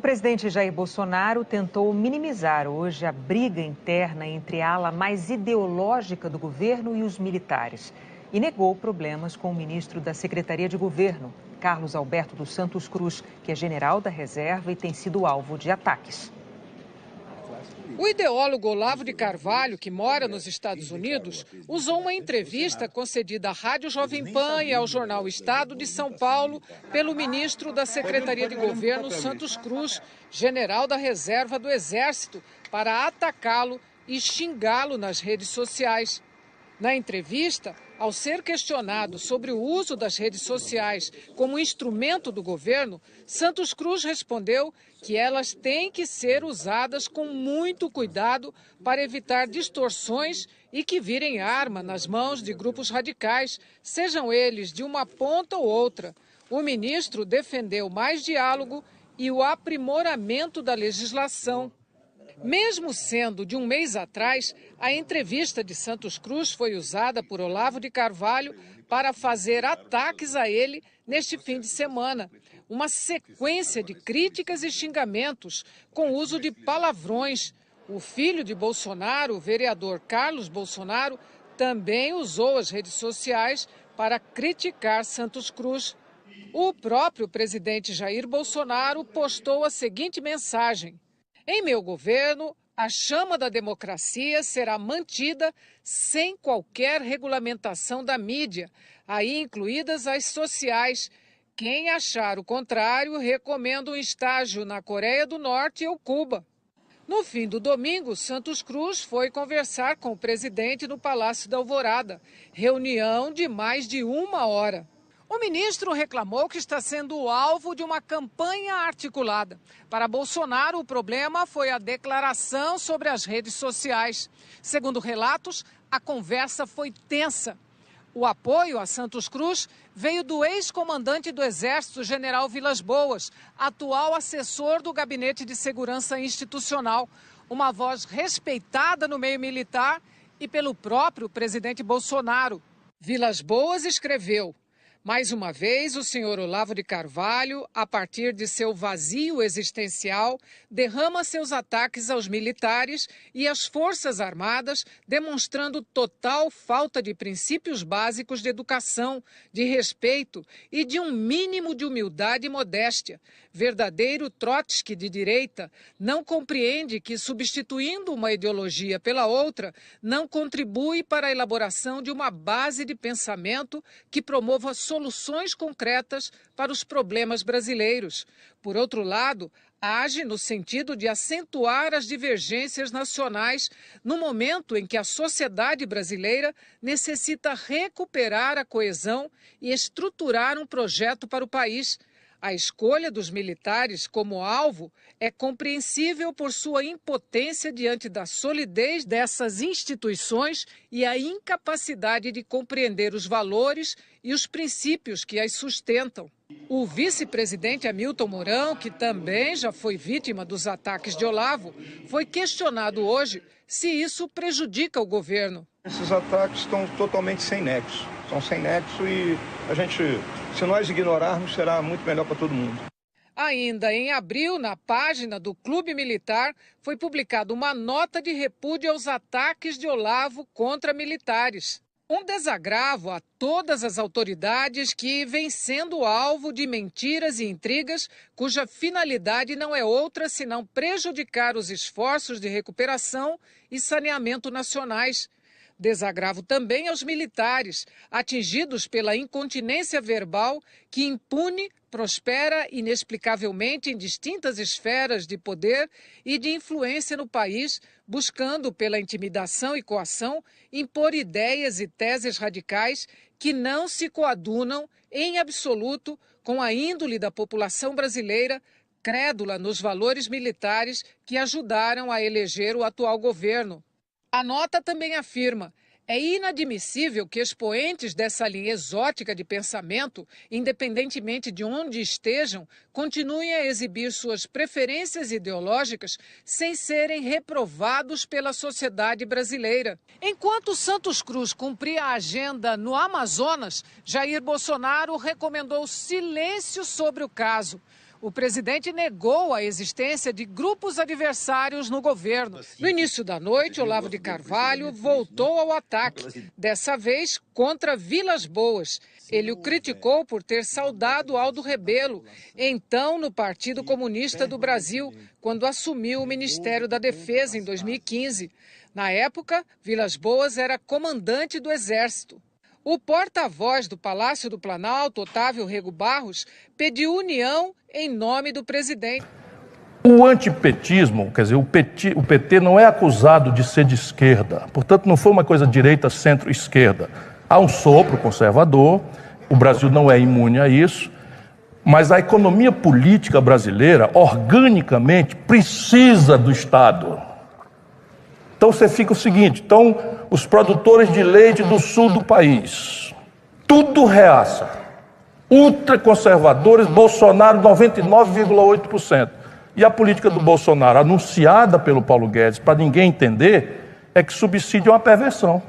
O presidente Jair Bolsonaro tentou minimizar hoje a briga interna entre a ala mais ideológica do governo e os militares e negou problemas com o ministro da Secretaria de Governo, Carlos Alberto dos Santos Cruz, que é general da reserva e tem sido alvo de ataques. O ideólogo Olavo de Carvalho, que mora nos Estados Unidos, usou uma entrevista concedida à Rádio Jovem Pan e ao jornal Estado de São Paulo pelo ministro da Secretaria de Governo, Santos Cruz, general da reserva do Exército, para atacá-lo e xingá-lo nas redes sociais. Na entrevista, ao ser questionado sobre o uso das redes sociais como instrumento do governo, Santos Cruz respondeu que elas têm que ser usadas com muito cuidado para evitar distorções e que virem arma nas mãos de grupos radicais, sejam eles de uma ponta ou outra. O ministro defendeu mais diálogo e o aprimoramento da legislação. Mesmo sendo de um mês atrás, a entrevista de Santos Cruz foi usada por Olavo de Carvalho para fazer ataques a ele neste fim de semana. Uma sequência de críticas e xingamentos com uso de palavrões. O filho de Bolsonaro, o vereador Carlos Bolsonaro, também usou as redes sociais para criticar Santos Cruz. O próprio presidente Jair Bolsonaro postou a seguinte mensagem: em meu governo, a chama da democracia será mantida sem qualquer regulamentação da mídia, aí incluídas as sociais. Quem achar o contrário, recomenda um estágio na Coreia do Norte ou Cuba. No fim do domingo, Santos Cruz foi conversar com o presidente no Palácio da Alvorada, reunião de mais de 1 hora. O ministro reclamou que está sendo alvo de uma campanha articulada. Para Bolsonaro, o problema foi a declaração sobre as redes sociais. Segundo relatos, a conversa foi tensa. O apoio a Santos Cruz veio do ex-comandante do Exército, general Vilas Boas, atual assessor do Gabinete de Segurança Institucional, uma voz respeitada no meio militar e pelo próprio presidente Bolsonaro. Vilas Boas escreveu: mais uma vez, o senhor Olavo de Carvalho, a partir de seu vazio existencial, derrama seus ataques aos militares e às Forças Armadas, demonstrando total falta de princípios básicos de educação, de respeito e de um mínimo de humildade e modéstia. Verdadeiro Trotsky de direita, não compreende que, substituindo uma ideologia pela outra, não contribui para a elaboração de uma base de pensamento que promova soluções concretas para os problemas brasileiros. Por outro lado, age no sentido de acentuar as divergências nacionais no momento em que a sociedade brasileira necessita recuperar a coesão e estruturar um projeto para o país. A escolha dos militares como alvo é compreensível por sua impotência diante da solidez dessas instituições e a incapacidade de compreender os valores e os princípios que as sustentam. O vice-presidente Hamilton Mourão, que também já foi vítima dos ataques de Olavo, foi questionado hoje se isso prejudica o governo. Esses ataques estão totalmente sem nexo. São sem nexo e se nós ignorarmos, será muito melhor para todo mundo. Ainda em abril, na página do Clube Militar, foi publicada uma nota de repúdio aos ataques de Olavo contra militares. Um desagravo a todas as autoridades que vêm sendo alvo de mentiras e intrigas, cuja finalidade não é outra senão prejudicar os esforços de recuperação e saneamento nacionais. Desagravo também aos militares, atingidos pela incontinência verbal que impune, prospera inexplicavelmente em distintas esferas de poder e de influência no país, buscando, pela intimidação e coação, impor ideias e teses radicais que não se coadunam, em absoluto, com a índole da população brasileira, crédula nos valores militares que ajudaram a eleger o atual governo. A nota também afirma: é inadmissível que expoentes dessa linha exótica de pensamento, independentemente de onde estejam, continuem a exibir suas preferências ideológicas sem serem reprovados pela sociedade brasileira. Enquanto Santos Cruz cumpria a agenda no Amazonas, Jair Bolsonaro recomendou silêncio sobre o caso. o presidente negou a existência de grupos adversários no governo. No início da noite, Olavo de Carvalho voltou ao ataque, dessa vez contra Vilas Boas. Ele o criticou por ter saudado Aldo Rebelo, então no Partido Comunista do Brasil, quando assumiu o Ministério da Defesa em 2015. Na época, Vilas Boas era comandante do Exército. O porta-voz do Palácio do Planalto, Otávio Rego Barros, pediu união em nome do presidente. O antipetismo, quer dizer, o PT não é acusado de ser de esquerda, portanto não foi uma coisa direita, centro-esquerda. Há um sopro conservador, o Brasil não é imune a isso, mas a economia política brasileira, organicamente, precisa do Estado. Então você fica o seguinte, os produtores de leite do sul do país, tudo reaça, ultraconservadores, Bolsonaro 99,8%. E a política do Bolsonaro, anunciada pelo Paulo Guedes, para ninguém entender, é que subsídio é uma perversão.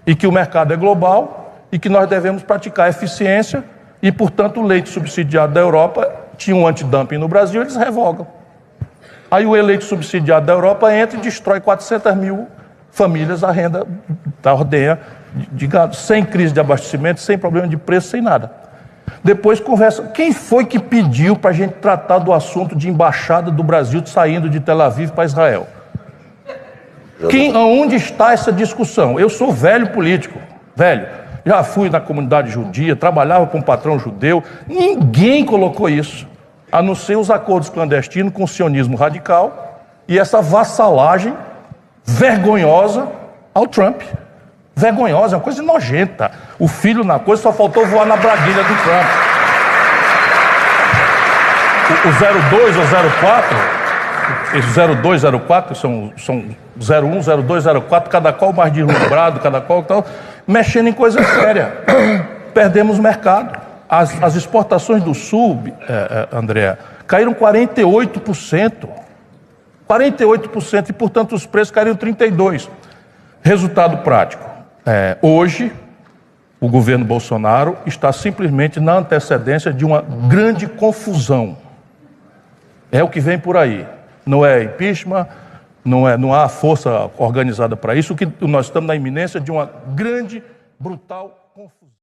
E que o mercado é global e que nós devemos praticar eficiência e, portanto, o leite subsidiado da Europa tinha um antidumping no Brasil, eles revogam. Aí o leite subsidiado da Europa entra e destrói 400 mil famílias a renda da ordenha de gado, sem crise de abastecimento, sem problema de preço, sem nada. Depois conversa, quem foi que pediu para a gente tratar do assunto de embaixada do Brasil saindo de Tel Aviv para Israel? Onde está essa discussão? Eu sou velho político, velho. Já fui na comunidade judia, trabalhava com um patrão judeu. Ninguém colocou isso, a não ser os acordos clandestinos com o sionismo radical e essa vassalagem vergonhosa ao Trump. Vergonhosa, é uma coisa nojenta. O filho na coisa só faltou voar na braguilha do Trump. O 02 ou 04, esses 02, 04, são 01, 02, 04, cada qual mais deslumbrado, cada qual tal, mexendo em coisa séria. Perdemos mercado. As exportações do Sul, André, caíram 48%. 48%, e, portanto, os preços caíram 32%. Resultado prático. Hoje, o governo Bolsonaro está simplesmente na antecedência de uma grande confusão. É o que vem por aí. Não é impeachment, não há força organizada para isso, que nós estamos na iminência de uma grande, brutal confusão.